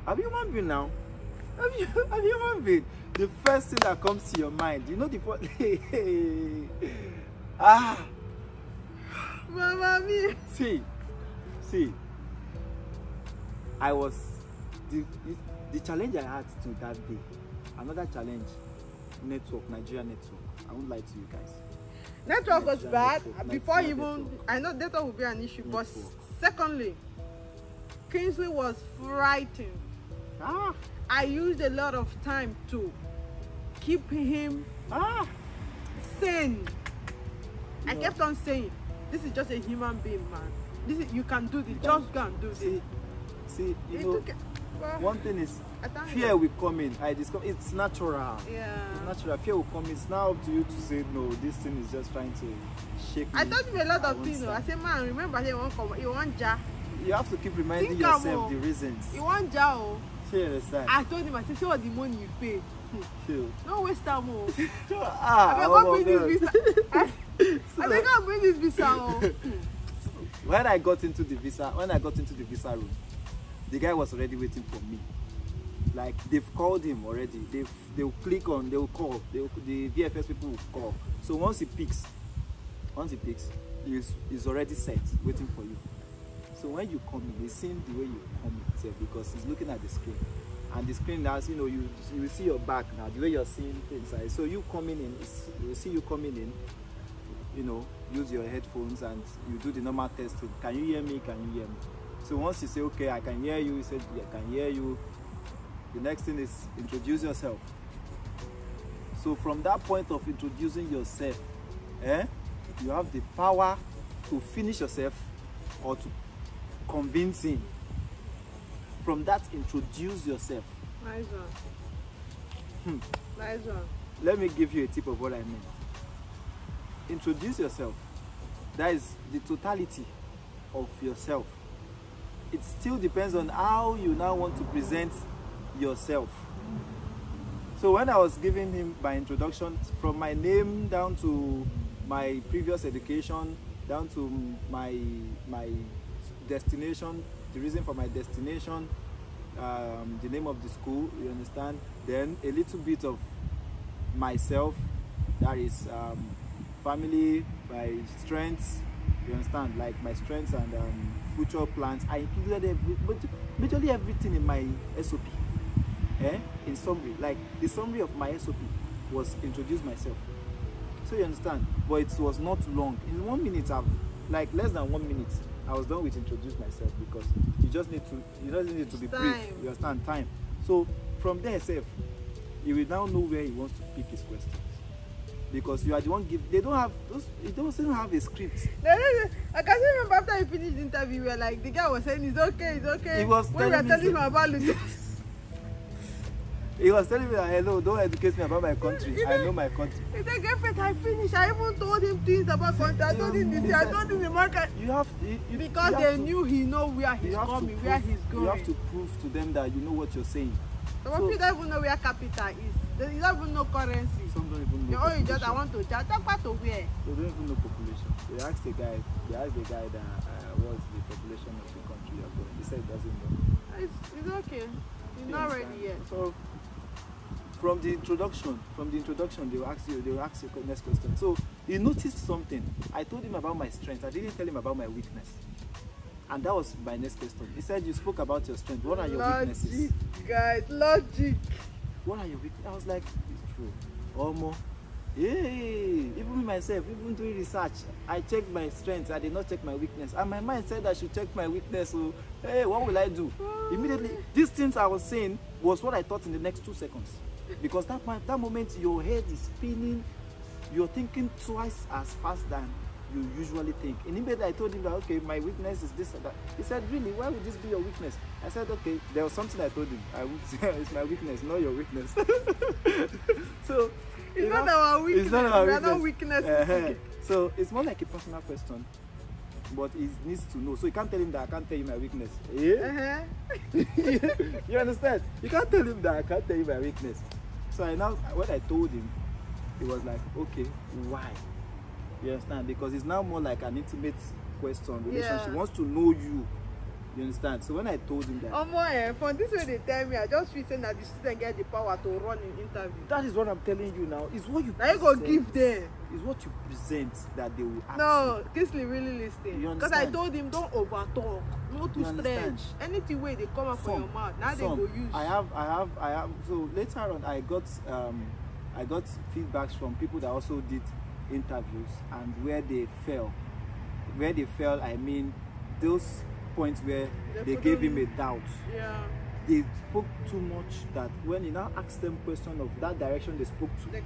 I'm a human being now. I'm a human being. The first thing that comes to your mind, you know the first. Mama me. See. I was the challenge I had to that day. Another challenge, Nigeria network. I won't lie to you guys. Network was bad before Nigeria even network. I know network would be an issue, but Network. secondly, Kingsley was frightened. Ah, I used a lot of time to keep him sane. I kept on saying, this is just a human being, man. This is, you can do this, just go and do this. See, you know, one thing is, fear will come in. It's natural. Yeah. It's natural. Fear will come in. It's now up to you to say, no, this thing is just trying to shake me. I told him a lot of things. I said, man, remember, he won't jar. You have to keep reminding yourself the reasons. He won't jar. I told him, I said, show what the money you paid. No waste time. I bring this visa. I think I'll bring this visa. When I got into the visa room, the guy was already waiting for me. Like, they've called him already. They'll click on, they'll call. The VFS people will call. So once he picks, he's already set, waiting for you. So when you come in, he's seeing the way you come in because he's looking at the screen. And the screen now, you know, you will see your back now, the way you're seeing inside. So you coming in, you see you coming in, you know, use your headphones and you do the normal testing. Can you hear me? Can you hear me? So once you say, okay, I can hear you, he said, yeah, I can hear you. The next thing is introduce yourself. So from that point of introducing yourself, you have the power to finish yourself or to convince him. From that, introduce yourself. Nice one. Nice one. Let me give you a tip of what I mean. Introduce yourself. That is the totality of yourself. It still depends on how you now want to present yourself. So when I was giving him my introduction, from my name down to my previous education, down to my destination, the reason for my destination, the name of the school, you understand, then a little bit of myself, that is family, my strengths, you understand, like my strengths and future plans. I included majorly everything in my SOP. In summary, like the summary of my SOP was introduce myself. So you understand, but it was not long. In 1 minute, like less than 1 minute, I was done with introduce myself because you just need to be brief. You understand, time. So from there, you will now know where he wants to pick his questions. Because you are the one they don't have a script. I can remember after he finished the interview, we were like, the guy was saying it's okay. He was when we were telling him about Lithuania. He was telling me that, hello, don't educate me about my country. I know my country. He said, Girlfriend, I finished. I even told him things about country. I told him this, I told him the market. Because they knew he know where he's coming, where he's going. You have to prove to them that you know what you're saying. Some of you don't even know where capital is. They don't even know currency. Some don't even know. You just, I want to chat. Talk about to where? They don't even know population. They asked the guy that what's the population of the country you're going. He said he doesn't know. It's okay. He's not ready yet. So from the introduction, they will ask you the next question. So he noticed something. I told him about my strength. I didn't tell him about my weakness. And that was my next question. He said, you spoke about your strength. What are your weaknesses? Guys, logic. What are your weaknesses? I was like, it's true. Almost. Hey, even myself, even doing research, I checked my strengths. I did not check my weakness. And my mind said I should check my weakness. So, hey, what will I do? Immediately, these things I was saying was what I thought in the next 2 seconds. Because that moment, your head is spinning. You're thinking twice as fast than you usually think. And immediately I told him that, okay, my weakness is this and that. He said, really, why would this be your weakness? I said, okay, there was something I told him. I would say it's my weakness, not your weakness. So it's not our weakness. It's not our weakness. We are not weakness. So it's more like a personal question, but he needs to know. So you can't tell him that I can't tell you my weakness. Yeah? You understand? You can't tell him that I can't tell you my weakness. So when I told him, he was like, okay, why? You understand? Because it's now more like an intimate question, relationship. He wants to know you. You understand? So when I told him that, for this way they tell me, I just feel saying that the student get the power to run in interview. that is what I'm telling you now. Is what you now you go give them. Is what you present that they will ask. No, Kingsley really listening. Because I told him don't over talk, no too stretch. Anything where they come up for your mouth, now they go use. I have. So later on, I got feedbacks from people that also did interviews and where they fell. Where they fell, I mean, those points where they gave him a doubt. Yeah. They spoke too much that when you now ask them question of that direction they spoke to, they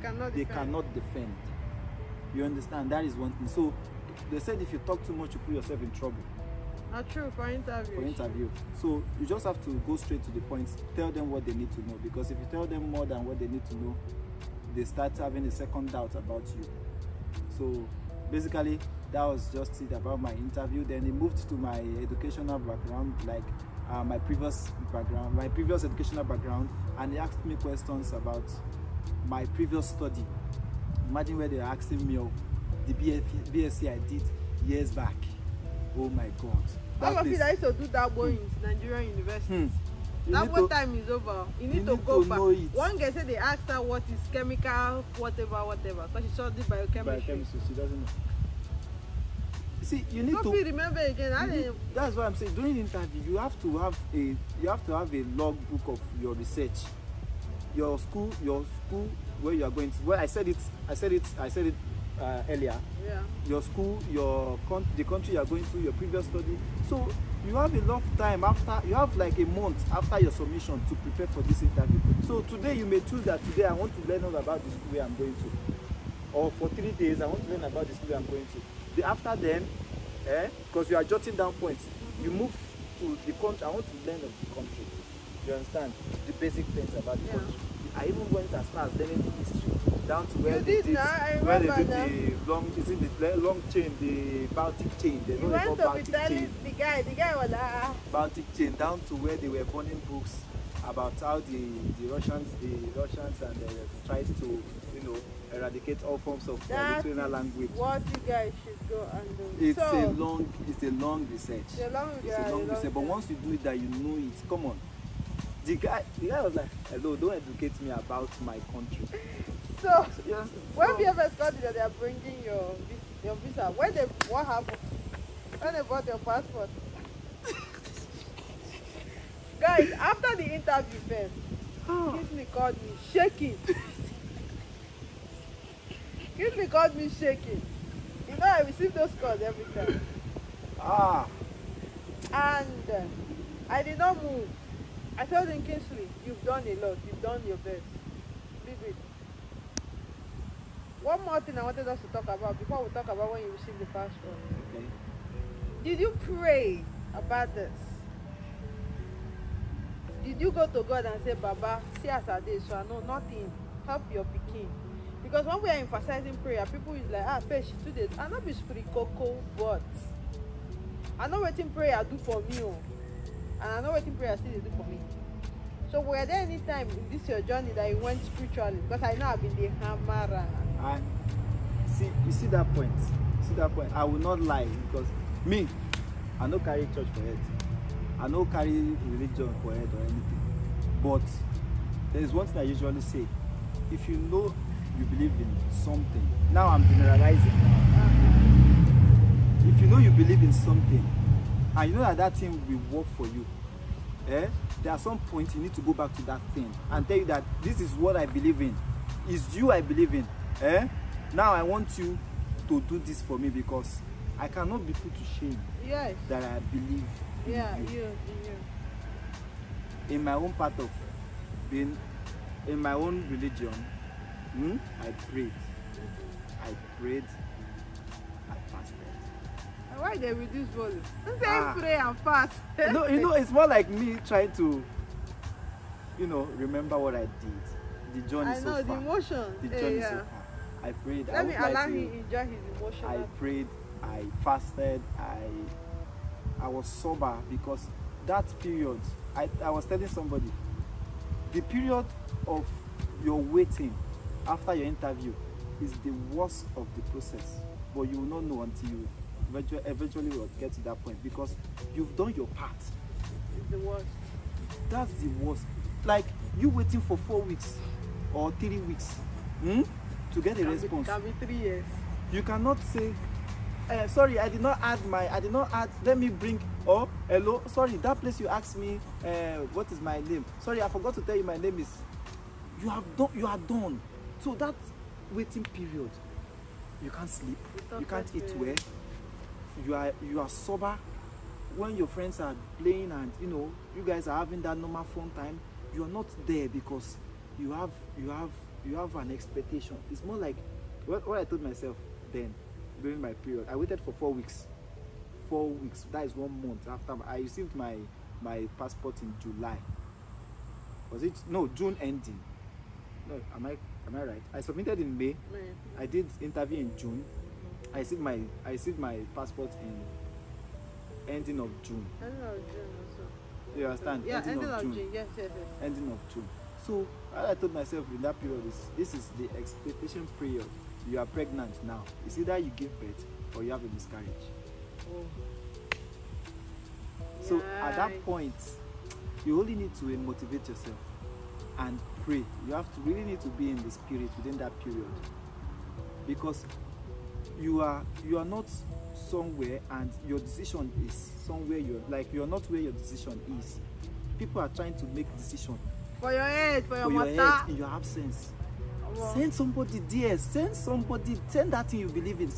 cannot defend. You understand? That is one thing. So they said if you talk too much, you put yourself in trouble. Not true for interview. So you just have to go straight to the points. Tell them what they need to know, because if you tell them more than what they need to know, they start having a second doubt about you. So basically, that was just it about my interview. Then it moved to my educational background, like my previous educational background, and he asked me questions about my previous study. Imagine where they were asking me of the BSc I did years back. Oh my God! All of you that used to do that boy in Nigerian universities. That time is over. You need to go back. One guy said they asked her what is chemical, whatever. But she studied biochemistry. She doesn't know. See, you need to remember again. That's what I'm saying. During the interview, you have to have a logbook of your research, your school where you are going to. Well, I said it earlier. Yeah. Your school, the country you are going to, your previous study. So you have a lot of time after. You have like a month after your submission to prepare for this interview. So today you may choose that today I want to learn all about the school where I'm going to, or for 3 days I want to learn about the school where I'm going to. After then, because you are jotting down points, you move to the country. I want to learn of the country. You understand the basic things about the country. I even went as far as learning the history, down to where they did the long chain, the Baltic chain. They don't call Baltic chain. The guy was like Baltic chain, down to where they were burning books about how the Russians and tried to eradicate all forms of Lithuanian language. What you guys should go and do. It's a long research. It's a long research. But once you do it, that you know it. Come on. The guy was like, hello, don't educate me about my country. So yes, when BFS got it, they are bringing your visa. What happened? When they bought your passport? Guys, after the interview first, Kingsley called me shaking. Kingsley called me shaking. You know I receive those calls every time. And I did not move. I told him, Kingsley, you've done a lot. You've done your best. Leave it. One more thing I wanted us to talk about before we talk about when you receive the passport. Okay. Did you pray about this? Did you go to God and say, Baba, see as I did, so I know nothing. Help your pikin. Because when we are emphasizing prayer, people is like, faith, she do this. I know be spirit cocoa, but I know what prayer do for me. And I know what prayer still do for me. So were there any time in this your journey that you went spiritually? Because I know I've been the hammer. You see that point. I will not lie, because me, I don't carry church for head. I don't carry religion for head or anything. But there is one thing I usually say. If you know you believe in something, now I'm generalizing. If you know you believe in something, and you know that thing will work for you, there are some points you need to go back to that thing and tell you that this is what I believe in. It's you I believe in. Now I want you to do this for me, because I cannot be put to shame. Yes. That I believe in you. In my own part of being, in my own religion, I prayed. I fasted. Why they reduce volume? Don't say pray and fast. No, it's more like me trying to, remember what I did. The journey so far. I know, the emotion. The journey so far. I prayed. Let me allow him enjoy his emotion. I prayed. I fasted. I was sober, because that period, I was telling somebody, the period of your waiting after your interview is the worst of the process, but you will not know until you eventually will get to that point, because you've done your part. the worst. That's the worst. Like you waiting for 4 weeks or 3 weeks to get a response. Can be 3 years. You cannot say, sorry, I did not add, let me bring, or hello, sorry, that place you asked me, what is my name? Sorry, I forgot to tell you my name is, you are done. So that waiting period, you can't sleep, you can't eat well, you are sober. When your friends are playing and you guys are having that normal fun time, you are not there because you have an expectation. It's more like what I told myself then during my period. I waited for 4 weeks. 4 weeks. That is 1 month after I received my passport in July. Was it June ending? No, am I right? I submitted in May. I did interview in June. I received my passport in ending of June. Ending of June also. You understand? Yeah, ending of June. Yes. Ending of June. So what I told myself in that period is, this is the expectation period. You are pregnant now. It's either you give birth or you have a miscarriage. Oh. So at that point, you only need to motivate yourself and pray. You have to really need to be in the spirit within that period, because you are not somewhere and your decision is somewhere. You're not where your decision is. People are trying to make decision for your head, for your head in your absence. Send somebody there. Send that thing you believe in.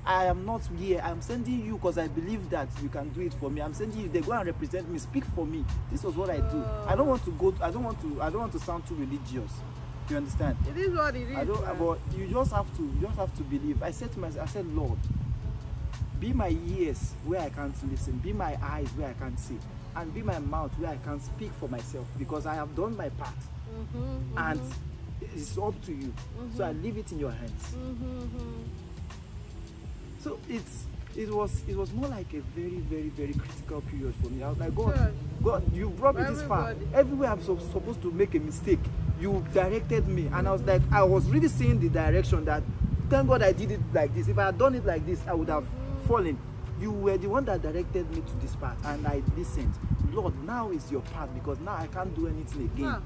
I am not here. I'm sending you because I believe that you can do it for me. I'm sending you. They go and represent me. Speak for me. This was what I do. I don't want to sound too religious. You understand? It is what it is. But you just have to believe. I said to myself, Lord, be my ears where I can't listen. Be my eyes where I can't see. And be my mouth where I can speak for myself, because I have done my part. And it's up to you. So I leave it in your hands. So it was more like a very, very, very critical period for me. I was like, God, you brought me this far. Everywhere I'm supposed to make a mistake, you directed me. And I was like, I was really seeing the direction that, thank God I did it like this. If I had done it like this, I would have fallen. You were the one that directed me to this path, and I listened. Lord, now is your path, because now I can't do anything again.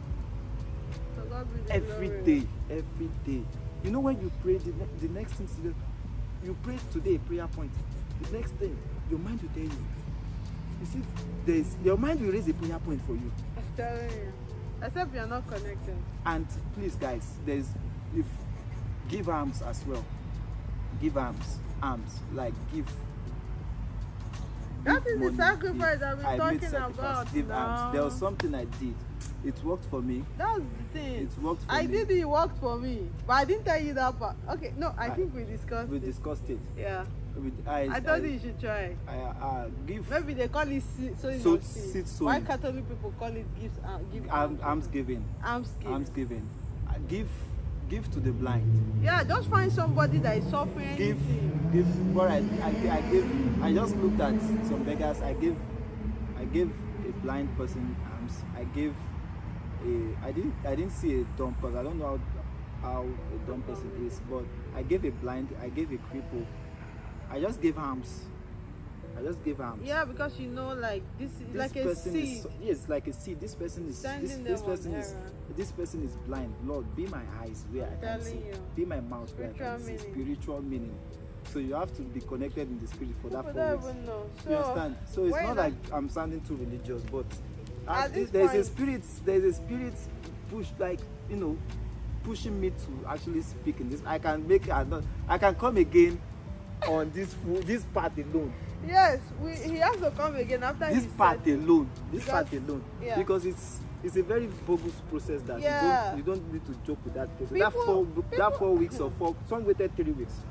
Every day. You know, when you pray, the next thing is, you pray today a prayer point. The next thing, your mind will tell you. You see, your mind will raise a prayer point for you. I'm telling you. Except you're not connected. And please, guys, give alms as well. Give alms, like give. That is the sacrifice that we're talking about. Give alms. There was something I did. It worked for me. That's the thing. It worked for me. I did it worked for me, but I didn't tell you that part. Okay, no, I think we discussed it. We discussed it. Yeah. I told you should try. Maybe they call it seed sowing. Why Catholic people call it almsgiving? Almsgiving. Give to the blind. Yeah, just find somebody that is suffering. Give. What I just looked at some beggars. I gave a blind person alms. I didn't see a dumb person. I don't know how a dumb person is, but I gave a cripple. I just gave alms. Yeah, because like this is like a seed. Yes, like a seed. This person is blind. Lord, be my eyes where I can see. Be my mouth where I can see. Spiritual meaning. So you have to be connected in the spirit for that 4 weeks. You understand? So it's not like I'm sounding too religious, but there's a spirit pushing me to actually speak in this. I can come again on this part alone. Yes, he has to come again after this part alone. Yeah. Because it's a very bogus process that you don't need to joke with that process. That 4 weeks or some waited 3 weeks.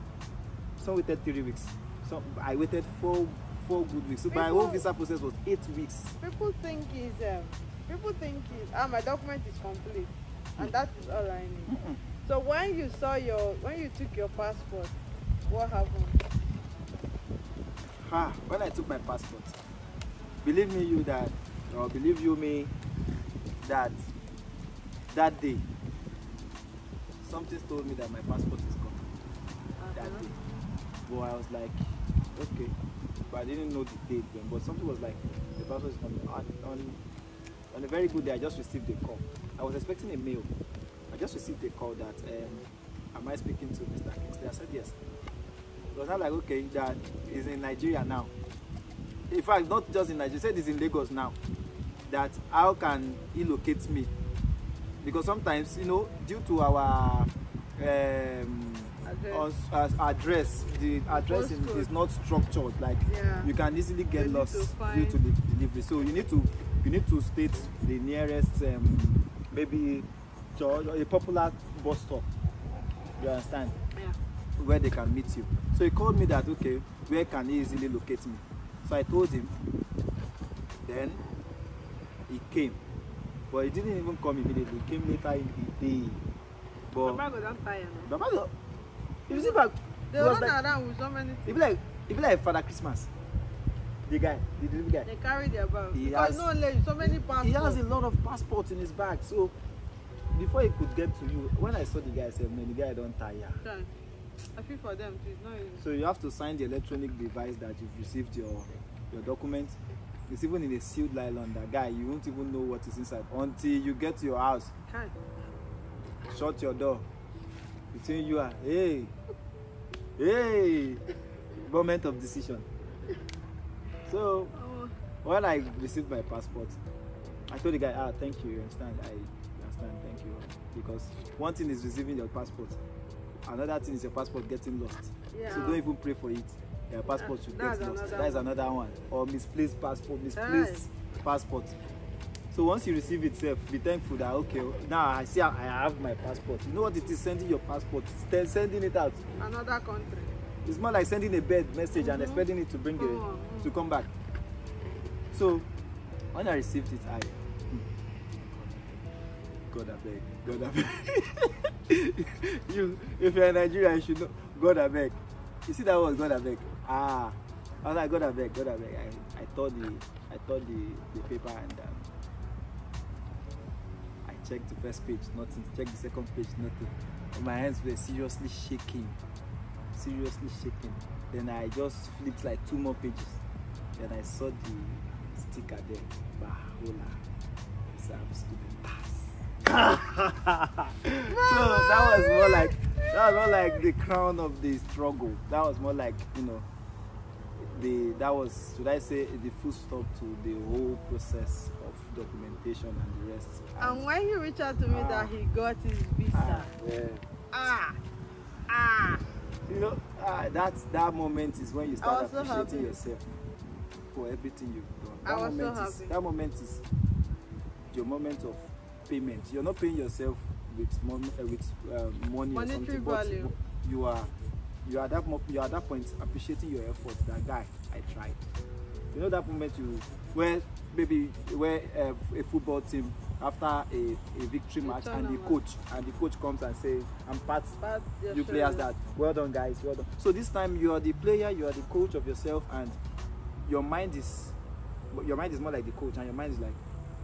I waited 4 good weeks. So my whole visa process was 8 weeks. People think my document is complete, and that is all I need. So when you took your passport, what happened? When I took my passport, believe me that day something told me that my passport is coming. That day. But I was like, okay, but I didn't know the date then. But something was like, the passport is coming. On a very good day, I just received a call. I was expecting a mail. I just received a call that, am I speaking to Mr. Kingsley? I said yes. It was not like, okay, that is in Nigeria now. In fact, not just in Nigeria, he said he's in Lagos now. That how can he locate me? Because sometimes, you know, due to our address, the address is not structured. Like you can easily get lost due to the delivery. So you need to state the nearest maybe church or a popular bus stop. You understand? Yeah. Where they can meet you. So he called me that, okay, where can he easily locate me? So I told him. Then he came, but he didn't even come immediately. He came later in the day. But Baba don't tire now. Baba go. You see, back. They run around with so many things. It be like Father Christmas. The delivery guy. They carry their bag. He Because has, no lady, so many passports. He has a lot of passports in his bag. So before he could get to you, when I saw the guy, I said, man, the guy don't tire. Okay. I feel for them too. It's not easy. So you have to sign the electronic device that you've received your document. It's even in a sealed nylon. That guy, you won't even know what is inside until you get to your house. Okay. Shut your door. Between you and hey, moment of decision. So when I received my passport, I told the guy, thank you, you understand? I understand, thank you. Because one thing is receiving your passport, another thing is your passport getting lost. Yeah. So don't even pray for it. Your passport should get lost. That is another one. Or misplaced passport, passport. So once you receive it, be thankful that, okay, now I see I have my passport. You know what it is, sending your passport, sending it out. Another country. It's more like sending a bird message and expecting it to bring to come back. So when I received it, God I beg. If you're in Nigeria, you should know. God I beg. You see that was God I beg. I was like, God I beg. I thought the paper and I checked the first page, nothing. Checked the second page, nothing. And my hands were seriously shaking. Then I just flipped like 2 more pages. Then I saw the sticker there. Bahola. So I'm stupid pass. So that was more like the crown of the struggle. That was more like, you know, that was, should I say, the full stop to the whole process of documentation and the rest. And when he reached out to me that he got his visa. You know, that moment is when you start appreciating yourself for everything you've done. I was so happy. That moment is your moment of payment. You're not paying yourself with money or something, value. But you are at that point appreciating your effort. That guy, I tried. You know that moment where a football team after a victory match and the coach comes and says, and pats you players that, well done guys, well done. So this time you are the player, you are the coach of yourself, and your mind is more like the coach, and your mind is like,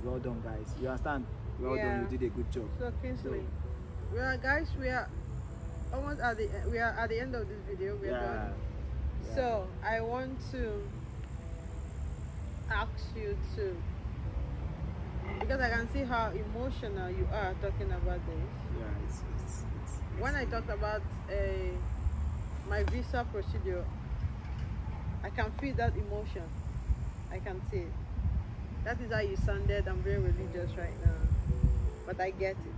well done guys, you understand? Well done, you did a good job. So Kingsley, we are almost at the end of this video. We are done. Yeah. So I want to ask you to, because I can see how emotional you are talking about this. Yeah, it's when I talked about my visa procedure, I can feel that emotion. I can see it. That is how you sounded. I'm very religious right now, but I get it,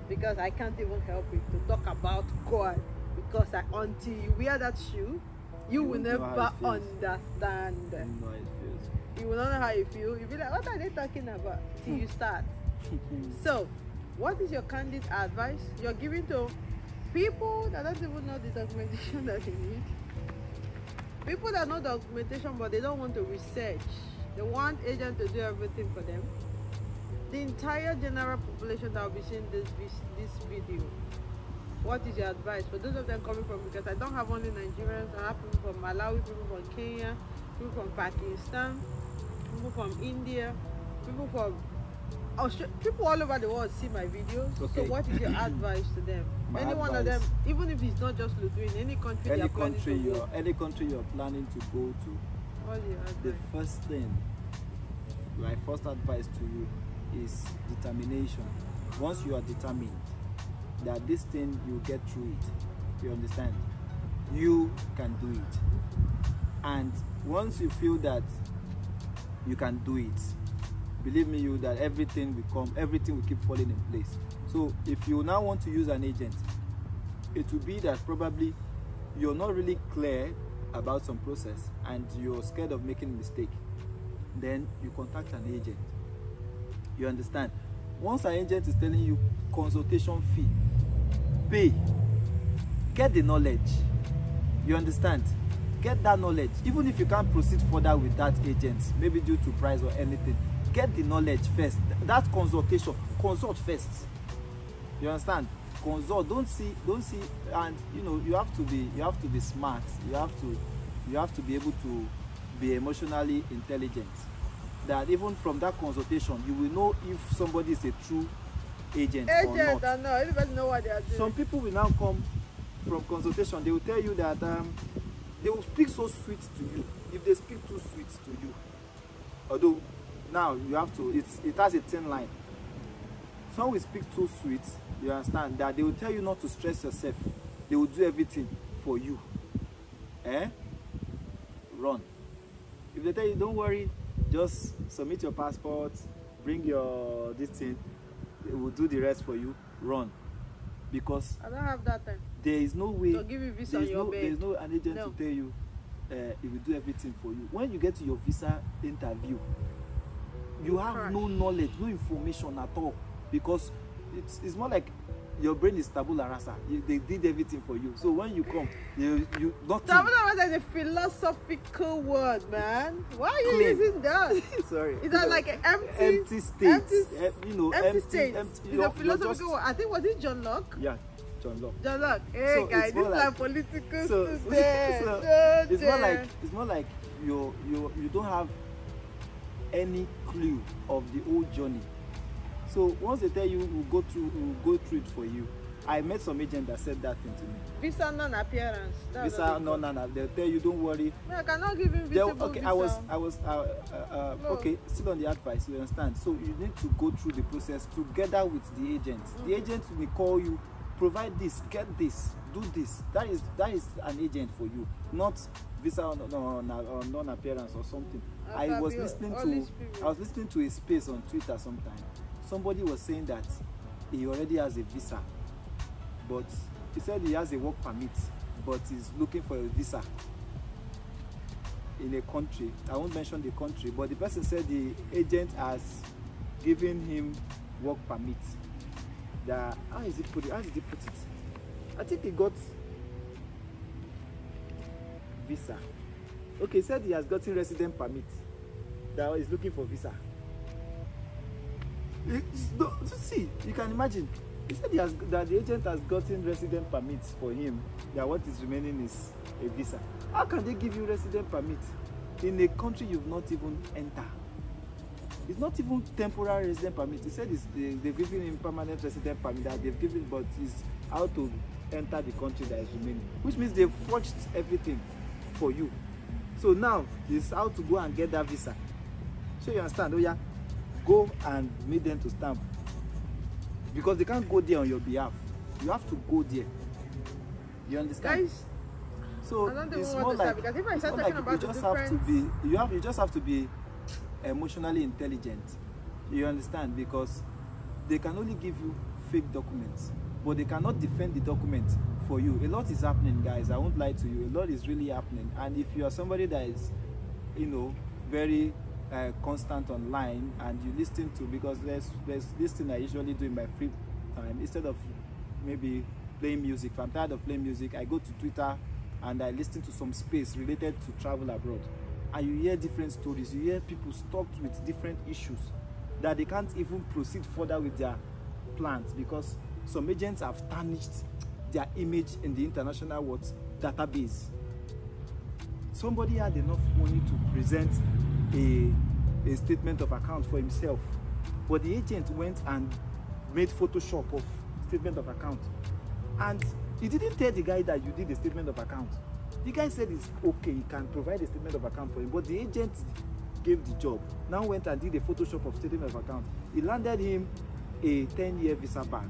because I can't even help it to talk about God, because until you wear that shoe, you will never understand. You will not know how you feel. You'll be like, what are they talking about? Till you start. So, what is your candid advice you're giving to people that don't even know the documentation that they need? People that know documentation, but they don't want to research. They want agents to do everything for them. The entire general population that will be seeing this video, what is your advice for those of them coming from? Because I don't have only Nigerians. I have people from Malawi, people from Kenya, people from Pakistan, people from India, people from Australia, people all over the world see my videos. Okay. So what is your advice to them? Any one of them, even if it's not just Lithuania, any country any country you're planning to go to, what's your advice? The first thing my first advice to you is determination. Once you are determined that this thing, you get through it, you understand, you can do it. And once you feel that you can do it, believe me, you that everything will keep falling in place. So if you now want to use an agent, it will be that probably you're not really clear about some process and you're scared of making a mistake. Then you contact an agent. You understand? Once an agent is telling you consultation fee, pay, get the knowledge. You understand? Get that knowledge. Even if you can't proceed further with that agent, maybe due to price or anything, get the knowledge first. That consultation, consult first. You understand? Consult. Don't see, and you know, you have to be smart. You have to be able to be emotionally intelligent. That even from that consultation, you will know if somebody is a true agent or not. I know. Everybody know what they are doing. Some people will now come from consultation. They will tell you that they will speak so sweet to you. If they speak too sweet to you, although now you have to, it has a thin line. Some will speak too sweet. You understand that they will tell you not to stress yourself. They will do everything for you. Run. If they tell you don't worry, just submit your passport, bring your this thing, they will do the rest for you. Run. Because I don't have that time. There is no way to give you visa on your bed. There is no an agent to tell you he will do everything for you. When you get to your visa interview, you have no knowledge, no information at all, because it's more like your brain is tabula rasa. They did everything for you. So when you come, you nothing. Tabula rasa is a philosophical word, man. Why are you using that? Sorry. Is that like an empty state? Empty state. It's a philosophical word. I think, was it John Locke? Yeah. John Locke. Hey so guys, this is like political student. It's more like you don't have any clue of the whole journey. So once they tell you we'll go through it for you. I met some agent that said that thing to me. Visa non-appearance. Visa non. They'll tell you don't worry. No, I cannot give him visible okay, visa. I was okay, still on the advice, you understand. So you need to go through the process together with the agent. The agent will call you, provide this, get this, do this. That is an agent for you, not visa or non-appearance or something. I was listening to a space on Twitter sometime. Somebody was saying that he already has a visa, but he said he has a work permit, but he's looking for a visa in a country. I won't mention the country, but the person said the agent has given him work permit. How did he put it? I think he got visa. Okay, he said he has gotten resident permit. That he's looking for visa. See, you can imagine. He said that the agent has gotten resident permit for him. That what is remaining is a visa. How can they give you resident permit in a country you've not even entered? It's not even temporary resident permit. He said they've given him permanent resident permit that they've given, but it's how to enter the country that is remaining, which means they've forged everything for you. So now it's how to go and get that visa. So you understand? Oh yeah, go and meet them to stamp, because they can't go there on your behalf. You have to go there. You understand? Guys, so it's more like, because if I start talking about you just have to be emotionally intelligent. You understand? Because they can only give you fake documents, but they cannot defend the document for you. A lot is happening, guys. I won't lie to you. A lot is really happening. And if you are somebody that is, very constant online, and you listen to, because there's this thing I usually do in my free time, instead of maybe playing music. If I'm tired of playing music, I go to Twitter and I listen to some space related to travel abroad. And you hear different stories. You hear people stuck with different issues that they can't even proceed further with their plans, because some agents have tarnished their image in the international database. Somebody had enough money to present a statement of account for himself, but the agent went and made Photoshop of statement of account, and he didn't tell the guy that you did a statement of account. The guy said it's okay, he can provide a statement of account for him, but the agent gave the job now went and did a Photoshop of statement of account. It landed him a 10-year visa ban.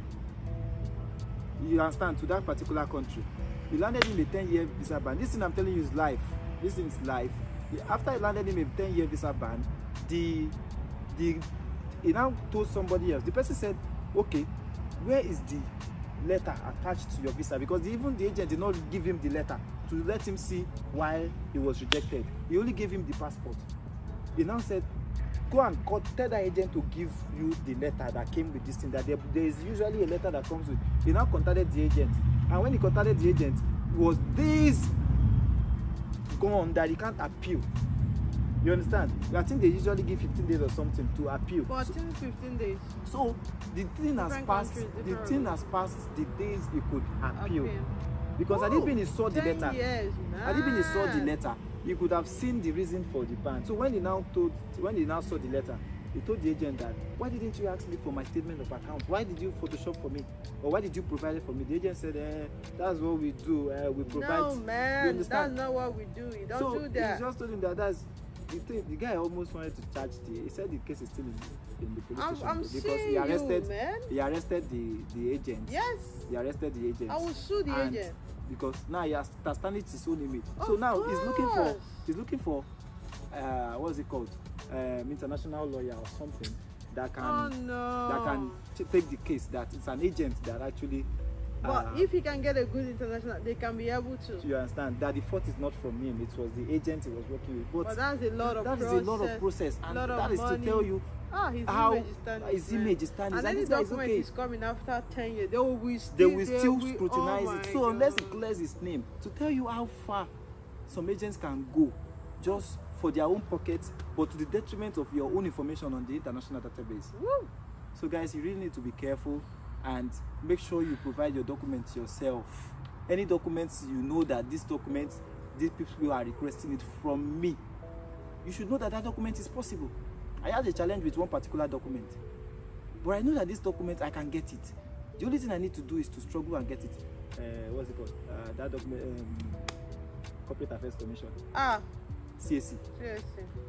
You understand? To that particular country. It landed him a 10-year visa ban. This thing I'm telling you is life. This thing is life. After it landed him a 10-year visa ban, he now told somebody else. The person said, okay, where is the letter attached to your visa? Because even the agent did not give him the letter to let him see why he was rejected. He only gave him the passport. He now said, go and tell the agent to give you the letter that came with this thing, that there is usually a letter that comes with. He now contacted the agent, and when he contacted the agent, it was days gone that he can't appeal. You understand? I think they usually give 15 days or something to appeal. 14, 15 days. So the thing has passed. The thing has passed the days he could appeal. Because had it been he saw the letter, had it been he saw the letter, he could have seen the reason for the ban. So when he now saw the letter, he told the agent that, why didn't you ask me for my statement of account? Why did you Photoshop for me? Or why did you provide it for me? The agent said, that's what we do. We provide. No, man, that's not what we do. You don't do that. He just told him that that's the thing. The guy almost wanted to charge he said the case is still in the police station because he arrested the agent. Yes. He arrested the agent. I will sue the agent. Because now he has tarnished his own image. Of so now course. he's looking for what's it called? International lawyer or something that can take the case that it's an agent that actually. But if he can get a good international, they can be able to. You understand that the fault is not from him; it was the agent he was working with. But that's a lot of process. That is a lot of process, and that is money. To tell you how his image is tarnished. And any document is coming after 10 years, they will still scrutinize it. So unless he clears his name, to tell you how far some agents can go, just for their own pockets, but to the detriment of your own information on the international database. Woo. So guys, you really need to be careful and make sure you provide your documents yourself. Any documents you know that these documents, these people are requesting it from me, you should know that that document is possible. I had a challenge with one particular document, but I know that this document I can get it. The only thing I need to do is to struggle and get it. What's it called? That document, Corporate Affairs Commission. CAC.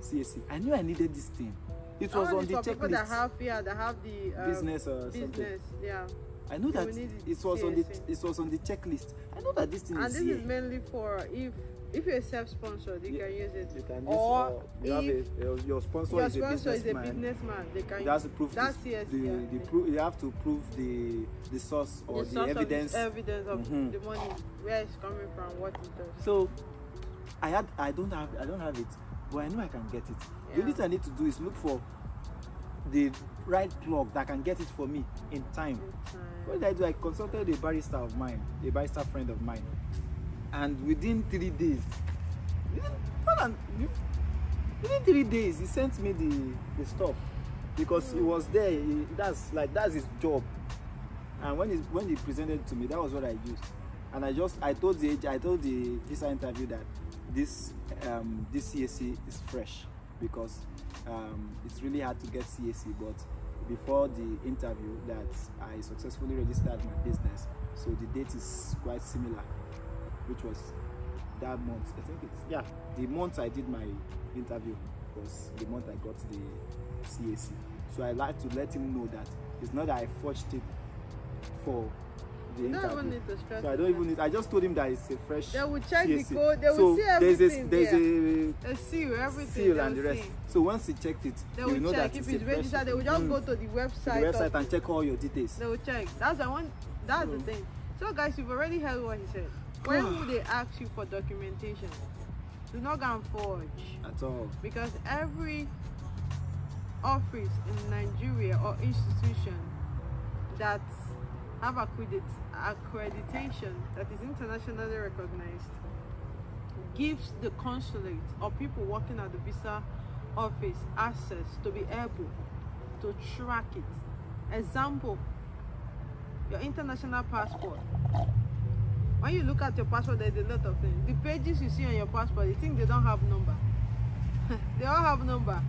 CAC. I knew I needed this thing. It was on the checklist. People that have the business or business, something. Yeah. I know that it was on the checklist. I know that this thing is here. And this is mainly for if you're self-sponsored, you can use it. You can use or if your sponsor is a businessman, they can use it. That's you have to prove the source or the evidence. Evidence of the money, where it's coming from, what it does. So I don't have it, but I know I can get it. Yeah. The only thing I need to do is look for the right plug that can get it for me in time. What did I do? I consulted a barrister friend of mine, and within 3 days, within 3 days, he sent me the stuff because he was there. That's his job. And when he presented it to me, that was what I used. And I told the visa interview that this CAC is fresh because it's really hard to get CAC, but before the interview that I successfully registered my business, so the date is quite similar, which was that month. I think it's the month I did my interview was the month I got the CAC. So I like to let him know that it's not that I forged it for the interview. Don't even need to stress. So I don't even need. I just told him that it's a fresh. They will check CAC. the code. They will see everything. There's a seal, everything. Seal and the rest. So once he checked it, they will know check that if it's registered. They will just go to the website. And check all your details. They will check. That's the one. That's the thing. So guys, you've already heard what he said. When will they ask you for documentation? Do not go and forge at all. Because every office in Nigeria or institution that have accreditation that is internationally recognized gives the consulate or people working at the visa office access to be able to track it. Example, your international passport. When you look at your passport, there's a lot of things. The pages you see on your passport, you think they don't have number. They all have number.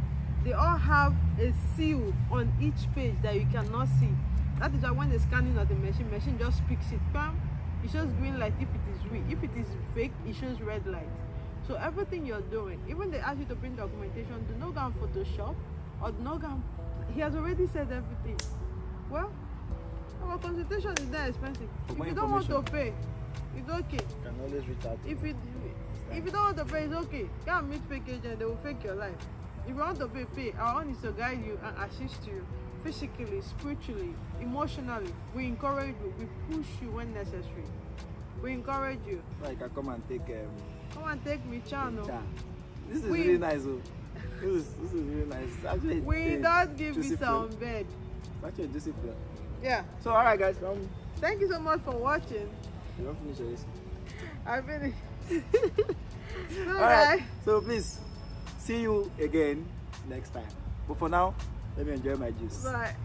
They all have a seal on each page that you cannot see. That is why when they're scanning at the machine just picks it. Bam, it shows green light if it is real. If it is fake, it shows red light. So everything you're doing, even they ask you to bring documentation, do not go and Photoshop or do not go and, he has already said everything. Well, our consultation is not expensive. For if you don't want to pay, it's okay. You can always reach out. If you don't want to pay, it's okay. Go and meet fake agent, they will fake your life. If you want to pay, pay. Our own is to guide you and assist you physically, spiritually, emotionally. We encourage you, we push you when necessary. We encourage you. So I can come and take Come and take me channel. This is really nice. Oh. This is really nice. Actually, we don't give it on bed. Actually, discipline. Yeah. So alright guys, thank you so much for watching. you don't finish this. I finished. Alright, so please see you again next time. But for now, let me enjoy my juice. Bye.